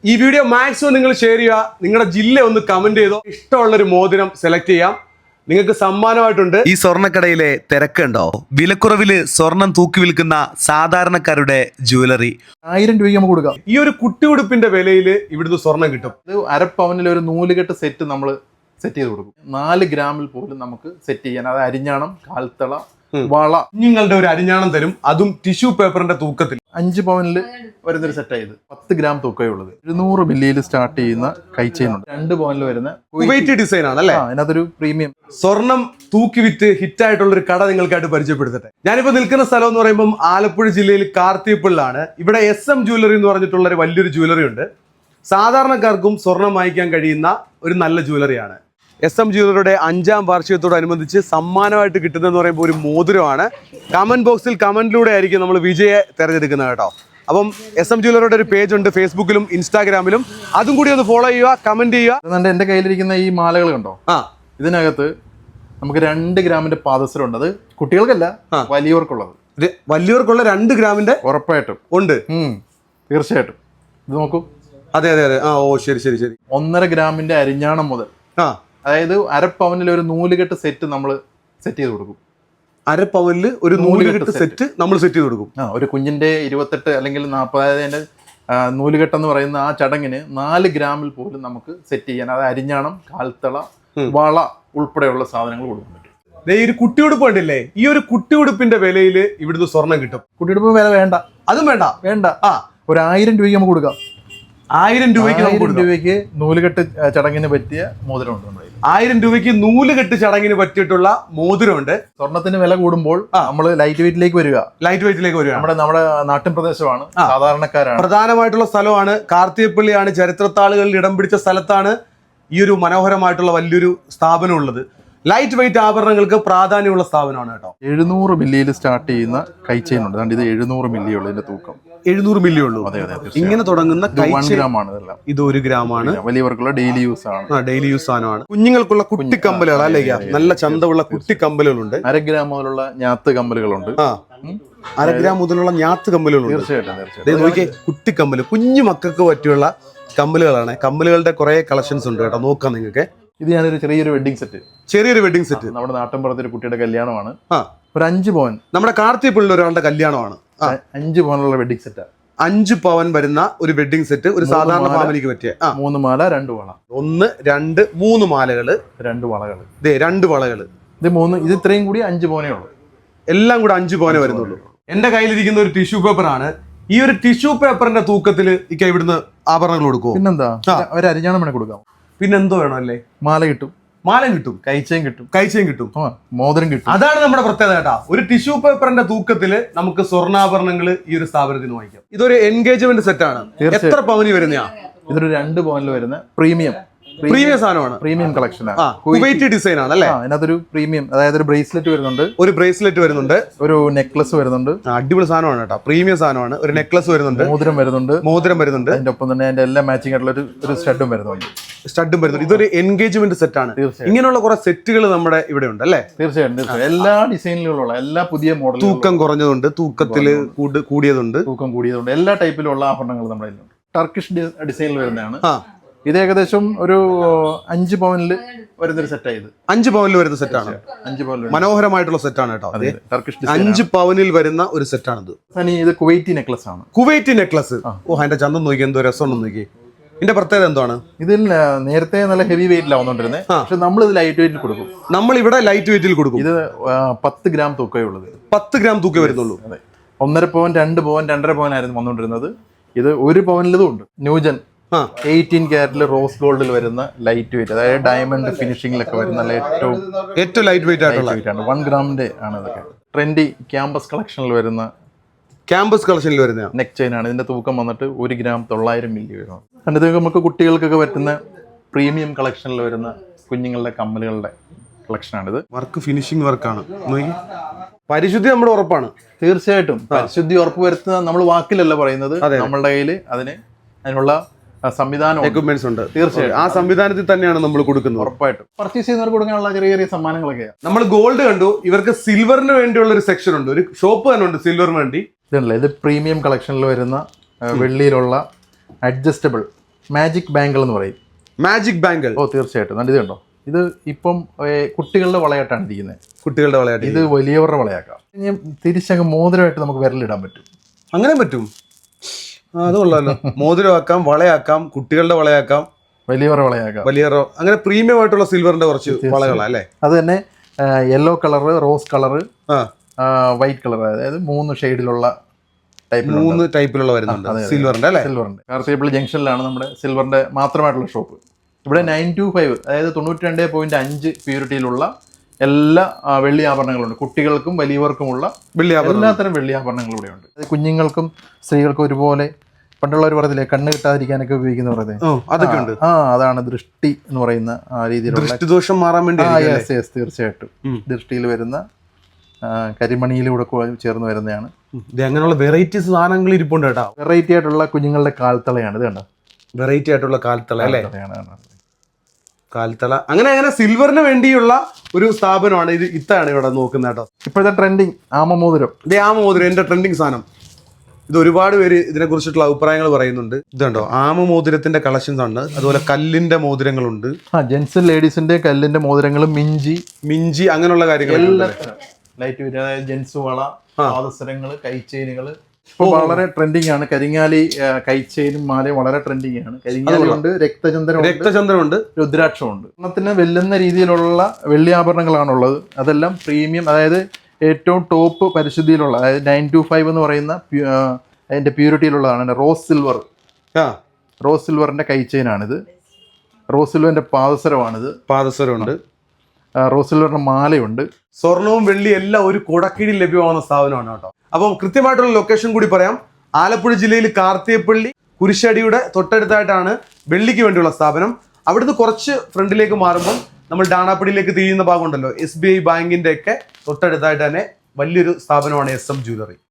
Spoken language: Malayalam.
ഈ വീഡിയോ മാക്സിമം നിങ്ങൾ ഷെയർ ചെയ്യുക. നിങ്ങളുടെ ജില്ല ഒന്ന് കമന്റ് ചെയ്തോ. ഇഷ്ടമുള്ളൊരു മോതിരം സെലക്ട് ചെയ്യാം. നിങ്ങൾക്ക് സമ്മാനമായിട്ടുണ്ട്. ഈ സ്വർണ്ണക്കടയിലെ തിരക്കുണ്ടോ? വിലക്കുറവില് സ്വർണം തൂക്കി വിൽക്കുന്ന സാധാരണക്കാരുടെ ജ്വല്ലറി 1000 രൂപയ്ക്ക് നമുക്ക് കൊടുക്കാം. ഈ ഒരു കുട്ടി ഉടുപ്പിന്റെ വിലയിൽ ഇവിടുന്ന് സ്വർണം കിട്ടും. ഇത് അരപ്പവനിൽ ഒരു നൂലുകെട്ട് സെറ്റ് നമ്മൾ സെറ്റ് ചെയ്ത് കൊടുക്കും. 4 ഗ്രാമിൽ പോലും നമുക്ക് സെറ്റ് ചെയ്യാൻ. അത് അരിഞ്ഞാണം, കാൽത്തള, വള. കുഞ്ഞുങ്ങളുടെ ഒരു അരിഞ്ഞാണം തരും, അതും ടിഷ്യൂ പേപ്പറിന്റെ തൂക്കത്തിൽ. 5 പവനിൽ വരുന്നൊരു സെറ്റായത് 10 ഗ്രാം തൂക്കമേ ഉള്ളത്. 200 മില്ലിയിൽ സ്റ്റാർട്ട് ചെയ്യുന്ന കൈ ചെയിൻ ഉണ്ട്. 2 പവനിൽ വരുന്ന കുവൈറ്റി ഡിസൈൻ ആണ് അല്ലേ? അതിനകത്തൊരു പ്രീമിയം സ്വർണം തൂക്കി വിറ്റ് ഹിറ്റ് ആയിട്ടുള്ള ഒരു കട നിങ്ങൾക്കായിട്ട് പരിചയപ്പെടുത്തട്ടെ. ഞാനിപ്പോ നിൽക്കുന്ന സ്ഥലം എന്ന് പറയുമ്പോൾ ആലപ്പുഴ ജില്ലയിൽ കാർത്തിയപ്പള്ളിലാണ്. ഇവിടെ SM ജ്വല്ലറി എന്ന് പറഞ്ഞിട്ടുള്ള ഒരു വലിയൊരു ജ്വല്ലറി ഉണ്ട്. സാധാരണക്കാർക്കും സ്വർണം വാങ്ങിക്കാൻ കഴിയുന്ന ഒരു നല്ല ജ്വല്ലറിയാണ്. SM ജ്വല്ലറിയുടെ 5ാം വാർഷികത്തോടനുബന്ധിച്ച് സമ്മാനമായിട്ട് കിട്ടുന്നതെന്ന് പറയുമ്പോൾ ഒരു മോതിരമാണ്. കമന്റ് ബോക്സിൽ കമന്റിലൂടെ ആയിരിക്കും നമ്മൾ വിജയെ തിരഞ്ഞെടുക്കുന്നത് കേട്ടോ. അപ്പം SM ജ്വല്ലറിയുടെ ഒരു പേജ് ഉണ്ട് ഫേസ്ബുക്കിലും ഇൻസ്റ്റാഗ്രാമിലും. അതും കൂടി ഒന്ന് ഫോളോ ചെയ്യുക, കമന്റ് ചെയ്യുക. എന്റെ കയ്യിലിരിക്കുന്ന ഈ മാലകൾ കണ്ടോ? ഇതിനകത്ത് നമുക്ക് 2 ഗ്രാമിന്റെ പാദസരം ഉണ്ട്. അത് കുട്ടികൾക്കല്ല, വലിയവർക്കുള്ളത്. വലിയവർക്കുള്ള 2 ഗ്രാമിന്റെ ഉറപ്പായിട്ടും ഉണ്ട്. തീർച്ചയായിട്ടും ഇത് നോക്കൂ. അതെ അതെ അതെ. ഓ ശരി ശരി ശരി. 1.5 ഗ്രാമിന്റെ അരിഞ്ഞാണം മുതൽ, അതായത് അരപ്പവനിൽ ഒരു നൂലുകെട്ട് സെറ്റ് നമ്മൾ സെറ്റ് ചെയ്ത് കൊടുക്കും. അരപ്പവനിൽ ഒരു നൂലുകെട്ട് സെറ്റ് നമ്മൾ സെറ്റ് ചെയ്ത് കൊടുക്കും. ഒരു കുഞ്ഞിന്റെ 28 അല്ലെങ്കിൽ 40 നൂലുകെട്ട് എന്ന് പറയുന്ന ആ ചടങ്ങിന് 4 ഗ്രാമിൽ പോലും നമുക്ക് സെറ്റ് ചെയ്യാൻ. അത് അരിഞ്ഞാണം, കാൽത്തള, വള ഉൾപ്പെടെയുള്ള സാധനങ്ങൾ കൊടുക്കാൻ പറ്റും. ഈ ഒരു കുട്ടിയുടുപ്പ് കണ്ടില്ലേ? ഈ ഒരു കുട്ടിയുടുപ്പിന്റെ വിലയിൽ ഇവിടുന്ന് സ്വർണം കിട്ടും. കുട്ടിയുടുപ്പ് വില വേണ്ട, അതും വേണ്ട വേണ്ട. ഒരു 1000 രൂപയ്ക്ക് നമുക്ക് കൊടുക്കാം. 1000 രൂപയ്ക്ക് നൂലുകെട്ട് ചടങ്ങിന് പറ്റിയ മോതിരമുണ്ട് നമ്മുടെ. 1000 രൂപയ്ക്ക് നൂലുകെട്ട് ചടങ്ങിന് പറ്റിയിട്ടുള്ള മോതിരമുണ്ട്. സ്വർണത്തിന് വില കൂടുമ്പോൾ നമ്മൾ ലൈറ്റ് വെയിറ്റിലേക്ക് വരിക. നമ്മുടെ നാട്ടിൻ പ്രദേശമാണ്, സാധാരണക്കാരാണ്. പ്രധാനമായിട്ടുള്ള സ്ഥലമാണ്, കാർത്തിയപ്പള്ളിയാണ്. ചരിത്രത്താളുകളിൽ ഇടം പിടിച്ച സ്ഥലത്താണ് ഈ ഒരു മനോഹരമായിട്ടുള്ള വലിയൊരു സ്ഥാപനം ഉള്ളത്. ലൈറ്റ് വെയിറ്റ് ആഭരണങ്ങൾക്ക് പ്രാധാന്യമുള്ള സ്ഥാപനമാണ് കേട്ടോ. 700 മില്ലിയിൽ സ്റ്റാർട്ട് ചെയ്യുന്ന കൈ ചെയിൻ ഉണ്ട്. ഇത് 700 മില്ലി ഉള്ളൂ ഇതിന്റെ തൂക്കം. 700 മില്ലി ഉള്ളൂ. അതെ അതെ. ഇങ്ങനെ തുടങ്ങുന്ന 1 ഗ്രാമാണ് ഇതെല്ലാം. ഇത് 1 ഗ്രാമാണ്. വലിയവർക്കുള്ള ഡെയിലി യൂസ് ആണ്. ഡെയിലി യൂസ് സാധനമാണ്. കുഞ്ഞുങ്ങൾക്കുള്ള കുട്ടിക്കമ്പലുകൾ അല്ലേ? നല്ല ചന്തമുള്ള കുട്ടിക്കമ്പലുകളുണ്ട്. 1/2 ഗ്രാം മുതലുള്ള ഞാത്ത് കമ്പലുകളുണ്ട്. 1/2 ഗ്രാം മുതലുള്ള ഞാത്ത് കമ്പലുകളുണ്ട്. തീർച്ചയായിട്ടും. നോക്കിയേ, കുട്ടിക്കമ്പല് കുഞ്ഞു മക്കൾക്ക് പറ്റിയുള്ള കമ്പലുകളാണ്. കമ്പലുകളുടെ കുറെ കളക്ഷൻസ് ഉണ്ട് കേട്ടോ. നോക്കാം നിങ്ങൾക്ക്. ഇത് ഞാനൊരു ചെറിയൊരു വെഡിങ് സെറ്റ്. നമ്മുടെ നാട്ടിൻപുറത്തെ ഒരു കുട്ടിയുടെ കല്യാണമാണ്. ഒരു 5 പവൻ. നമ്മുടെ കാർത്തിയപ്പള്ളിയിൽ ഒരാളുടെ കല്യാണമാണ്. 5 പവനുള്ള വെഡിങ് സെറ്റ്. 5 പവൻ വരുന്ന ഒരു വെഡിങ് സെറ്റ്. ഒരു സാധാരണ ഫാമിലിക്ക് പറ്റിയ 3 മാല, 2 വള. 1 2 3 മാലകള്, 2 വളകള്. 2 വളകള്. ഇത് ഇത്രയും കൂടി 5 പവനേ ഉള്ളൂ. എല്ലാം കൂടെ 5 പവനേ വരുന്നുള്ളൂ. എന്റെ കയ്യിലിരിക്കുന്ന ഒരു ടിഷ്യൂ പേപ്പർ ആണ്. ഈ ഒരു ടിഷ്യൂ പേപ്പറിന്റെ തൂക്കത്തില് ഇവിടുന്ന് ആഭരണങ്ങൾ കൊടുക്കുമോ? പിന്നെന്താ, ഒരു അരിഞ്ഞാണം വേണേ കൊടുക്കാം. പിന്നെന്തോ വേണം അല്ലേ? മാല കിട്ടും, കൈച്ചയും കിട്ടും, മോതിരം കിട്ടും. അതാണ് നമ്മുടെ പ്രത്യേകത കേട്ടാ. ഒരു ടിഷ്യൂ പേപ്പറിന്റെ തൂക്കത്തില് നമുക്ക് സ്വർണ്ണാഭരണങ്ങൾ ഈ ഒരു സ്ഥാപനത്തിന് വാങ്ങിക്കാം. ഇതൊരു എൻഗേജ്മെന്റ് സെറ്റ് ആണ്. എത്ര പവനി വരുന്നയാ? ഇതൊരു 2 പവനിൽ വരുന്ന പ്രീമിയം സാധനമാണ്. പ്രീമിയം കളക്ഷൻ ആണ്. കുവൈറ്റി ഡിസൈൻ ആണ് അല്ലേ? അതിനകത്തൊരു പ്രീമിയം, അതായത് ഒരു ബ്രേസ്ലെറ്റ് വരുന്നുണ്ട്, ഒരു നെക്ലസ് വരുന്നുണ്ട്. അടിപൊളി സാധനമാണ് കേട്ടോ. പ്രീമിയം സാധനമാണ്. ഒരു നെക്ലസ് വരുന്നുണ്ട്, മോതിരം വരുന്നുണ്ട്. അതിന്റെ ഒപ്പം തന്നെ അതിന്റെ എല്ലാം മാച്ചിങ് ആയിട്ടുള്ള ഒരു സ്റ്റഡും വരുന്നുണ്ട്. ഇതൊരു എൻഗേജ്മെന്റ് സെറ്റ് ആണ്. ഇങ്ങനെയുള്ള കുറെ സെറ്റുകൾ നമ്മുടെ ഇവിടെ ഉണ്ട് അല്ലേ? തീർച്ചയായിട്ടും. എല്ലാ ഡിസൈനിലുള്ള, എല്ലാ പുതിയ മോഡൽ, തൂക്കം കുറഞ്ഞതുണ്ട്, തൂക്കത്തില് കൂടിയതുണ്ട്, എല്ലാ ടൈപ്പിലുള്ള ആഭരണങ്ങൾ നമ്മുടെ കയ്യിലുണ്ട്. ടർക്കിഷ് ഡിസൈനിൽ വരുന്നതാണ്. ഇത് ഏകദേശം ഒരു 5 പവനിൽ വരുന്നൊരു സെറ്റായത്. 5 പവനിൽ വരുന്ന സെറ്റാണ്. 5 പവനിൽ മനോഹരമായിട്ടുള്ള സെറ്റാണ് കേട്ടോ. ടർക്കിഷ് 5 പവനിൽ വരുന്ന ഒരു സെറ്റാണിത്. ഇത് കുവൈറ്റി നെക്ലസ് ആണ്. Kuwaiti necklace. ഓ, അതിന്റെ ചന്തം നോക്കി, എന്തോ രസമുണ്ടെന്ന് നോക്കി. ഇതിന്റെ പ്രത്യേകത എന്താണ്? ഇതിൽ നേരത്തെ നല്ല ഹെവി വെയിറ്റിലാണ് വന്നോണ്ടിരുന്നത്. പക്ഷെ നമ്മൾ ഇത് ലൈറ്റ് വെയിറ്റിൽ കൊടുക്കും. നമ്മൾ ഇവിടെ ലൈറ്റ് വെയിറ്റിൽ കൊടുക്കും. ഇത് 10 ഗ്രാം തൂക്കമേ ഉള്ളത്. 10 ഗ്രാം തൂക്കേ വരുന്നുള്ളൂ. 1.5 പവൻ, 2 പവൻ, 2.5 പവൻ ആയിരുന്നു വന്നോണ്ടിരുന്നത്. ഇത് 1 പവനിലതും ഉണ്ട്. ന്യൂജൻ 18 ക്യാരറ്റിൽ റോസ് ഗോൾഡിൽ വരുന്ന ലൈറ്റ് വെയിറ്റ്, അതായത് ഡയമണ്ട് ഫിനിഷിംഗിലൊക്കെ വരുന്ന ഏറ്റവും ലൈറ്റ് വെയിറ്റ് ആയിട്ടുള്ള 1 ഗ്രാമിന്റെ ആണ് ഇതൊക്കെ. ട്രെൻഡി ക്യാമ്പസ് കളക്ഷനിൽ വരുന്ന നെക്ക് ചെയിൻ ആണ്. ഇതിന്റെ തൂക്കം വന്നിട്ട് 1 ഗ്രാം 900 മില്ലി വരും. ഇത് നമുക്ക് കുട്ടികൾക്കൊക്കെ പറ്റുന്ന പ്രീമിയം കളക്ഷനിൽ വരുന്ന കുഞ്ഞുങ്ങളുടെ കമ്മലുകളുടെ കളക്ഷനാണിത്. വർക്ക് ഫിനിഷിംഗ് വർക്കാണ്. പരിശുദ്ധി നമ്മുടെ ഉറപ്പാണ്. തീർച്ചയായിട്ടും പരിശുദ്ധി ഉറപ്പ് വരുത്തുന്ന നമ്മൾ വാക്കിലല്ല പറയുന്നത്. നമ്മളുടെ കയ്യിൽ അതിനുള്ള സംവിധാനം, എക്യുപ്മെന്റ്സ് ഉണ്ട്. തീർച്ചയായും ആ സംവിധാനത്തിൽ തന്നെയാണ് നമ്മൾ കൊടുക്കുന്നത്. ഉറപ്പായിട്ടും പർച്ചേസ് ചെയ്യുന്നവർക്ക് കൊടുക്കാനുള്ള ചെറിയ ചെറിയ സമ്മാനങ്ങളൊക്കെയാണ്. നമ്മൾ ഗോൾഡ് കണ്ടു. ഇവർക്ക് സിൽവറിന് വേണ്ടിയുള്ള ഒരു സെക്ഷൻ ഉണ്ട്. ഒരു ഷോപ്പ് തന്നെ ഉണ്ട് സിൽവറിന് വേണ്ടി. ഇതല്ലേ, ഇത് പ്രീമിയം കളക്ഷനിൽ വരുന്ന വെള്ളിയിലുള്ള അഡ്ജസ്റ്റബിൾ മാജിക് ബാങ്കിൾ എന്ന് പറയും. Magic bangle. ഓ തീർച്ചയായിട്ടും. നല്ല ഇത് കണ്ടോ, ഇത് ഇപ്പം കുട്ടികളുടെ വളയായിട്ടാണ് ഇരിക്കുന്നത്. കുട്ടികളുടെ വളയായിട്ട്. ഇത് വലിയവരുടെ വളയാക്കാം. ഇനി തിരിച്ചങ്ങ് മോതിരമായിട്ട് നമുക്ക് വിരലിടാൻ പറ്റും. അങ്ങനെ പറ്റും. അത് കൊള്ളാമല്ലോ. മോതിരമാക്കാം, വളയാക്കാം, കുട്ടികളുടെ വളയാക്കാം, വലിയവരുടെ വളയാക്കാം. വലിയ അങ്ങനെ പ്രീമിയം ആയിട്ടുള്ള സിൽവറിന്റെ കുറച്ച് വളകളാ അല്ലേ? അത് തന്നെ yellow colour, rose colour, white colour, അതായത് 3 ഷെയ്ഡിലുള്ള ടൈപ്പിലുള്ള വരുന്നുണ്ട് സിൽവറിന്റെ അല്ലേ? സിൽവറിന്റെ കാർത്തിയപ്പിൾ ജംഗ്ഷനിലാണ് നമ്മുടെ സിൽവറിന്റെ മാത്രമായിട്ടുള്ള ഷോപ്പ്. ഇവിടെ 925, അതായത് 92.5 പ്യൂരിറ്റിയിലുള്ള എല്ലാ വെള്ളി ആഭരണങ്ങളുണ്ട്. കുട്ടികൾക്കും വലിയവർക്കുമുള്ള എല്ലാത്തരം വെള്ളി ആഭരണങ്ങളും ഇവിടെ ഉണ്ട്. കുഞ്ഞുങ്ങൾക്കും സ്ത്രീകൾക്കും ഒരുപോലെ. പണ്ടുള്ളവർ പറഞ്ഞില്ലേ കണ്ണ് കിട്ടാതിരിക്കാനൊക്കെ ഉപയോഗിക്കുന്ന പറയുന്നത്, അതൊക്കെ ഉണ്ട്. അതാണ് ദൃഷ്ടി എന്ന് പറയുന്ന രീതിയിലുള്ള ദൃഷ്ടിദോഷം മാറാൻ വേണ്ടി. തീർച്ചയായിട്ടും ദൃഷ്ടിയിൽ വരുന്ന കരിമണിയിലൂടെ ചേർന്ന് വരുന്നതാണ്. അങ്ങനെയുള്ള വെറൈറ്റി സാധനങ്ങൾ ഇരിപ്പുണ്ട് കേട്ടോ. വെറൈറ്റി ആയിട്ടുള്ള കുഞ്ഞുങ്ങളുടെ കാൽത്തളയാണ് ഇത് കണ്ടോ. വെറൈറ്റി ആയിട്ടുള്ള കാൽത്തള അല്ലേ? കാൽത്തള. അങ്ങനെ സിൽവറിന് വേണ്ടിയുള്ള ഒരു സ്ഥാപനമാണ് ഇത്. ഇത്താണ് ഇവിടെ നോക്കുന്നത് കേട്ടോ. ഇപ്പോഴത്തെ ട്രെൻഡിങ് ആമമോതിരം. ആമമോതിരം എന്റെ ട്രെൻഡിങ് സാധനം. ഇത് ഒരുപാട് പേര് ഇതിനെ കുറിച്ചിട്ടുള്ള അഭിപ്രായങ്ങൾ പറയുന്നുണ്ട്. ഇതുണ്ടോ ആമമോതിരത്തിന്റെ കളക്ഷൻസ് ആണ്. അതുപോലെ കല്ലിന്റെ മോതിരങ്ങളുണ്ട്. ജെന്റ്സും ലേഡീസിന്റെ കല്ലിന്റെ മോതിരങ്ങളും മിഞ്ചി അങ്ങനെയുള്ള കാര്യങ്ങൾ. ലൈറ്റ് വരും, അതായത് ജെന്റ്സ് വള, പാദസരങ്ങള്, കൈച്ചെയിനുകള് ഇപ്പൊ വളരെ ട്രെൻഡിങ് ആണ്. കരിങ്ങാലി കൈച്ചെയിനും മാലയും വളരെ ട്രെൻഡിങ് ആണ്. കരിങ്ങാലിയുണ്ട്, രക്തചന്ദ്രമുണ്ട്, രുദ്രാക്ഷമുണ്ട്. ഓണത്തിന് വെല്ലുന്ന രീതിയിലുള്ള വെള്ളി ആഭരണങ്ങളാണുള്ളത്. അതെല്ലാം പ്രീമിയം, അതായത് ഏറ്റവും ടോപ്പ് പരിശുദ്ധിയിലുള്ള, അതായത് 925 എന്ന് പറയുന്ന അതിന്റെ പ്യൂരിറ്റിയിലുള്ളതാണ്. റോസ് സിൽവറിന്റെ കൈച്ചെയിനാണിത്. റോസ് സിൽവറിന്റെ പാദസരമുണ്ട്. റോസ് സിൽവറിന്റെ മാലയുണ്ട്. സ്വർണവും വെള്ളിയും എല്ലാം ഒരു കുടക്കീഴിൽ ലഭ്യമാകുന്ന സ്ഥാപനമാണ് കേട്ടോ. അപ്പം കൃത്യമായിട്ടുള്ള ലൊക്കേഷൻ കൂടി പറയാം. ആലപ്പുഴ ജില്ലയിൽ കാർത്തിയപ്പള്ളി കുരിശടിയുടെ തൊട്ടടുത്തായിട്ടാണ് വെള്ളിക്ക് വേണ്ടിയുള്ള സ്ഥാപനം. അവിടുന്ന് കുറച്ച് ഫ്രണ്ടിലേക്ക് മാറുമ്പോൾ നമ്മൾ ഡാണാപ്പടിയിലേക്ക് തിരിയുന്ന ഭാഗമുണ്ടല്ലോ, SBI ബാങ്കിന്റെ ഒക്കെ തൊട്ടടുത്തായിട്ട് തന്നെ വലിയൊരു സ്ഥാപനമാണ് SM ജ്വല്ലറി.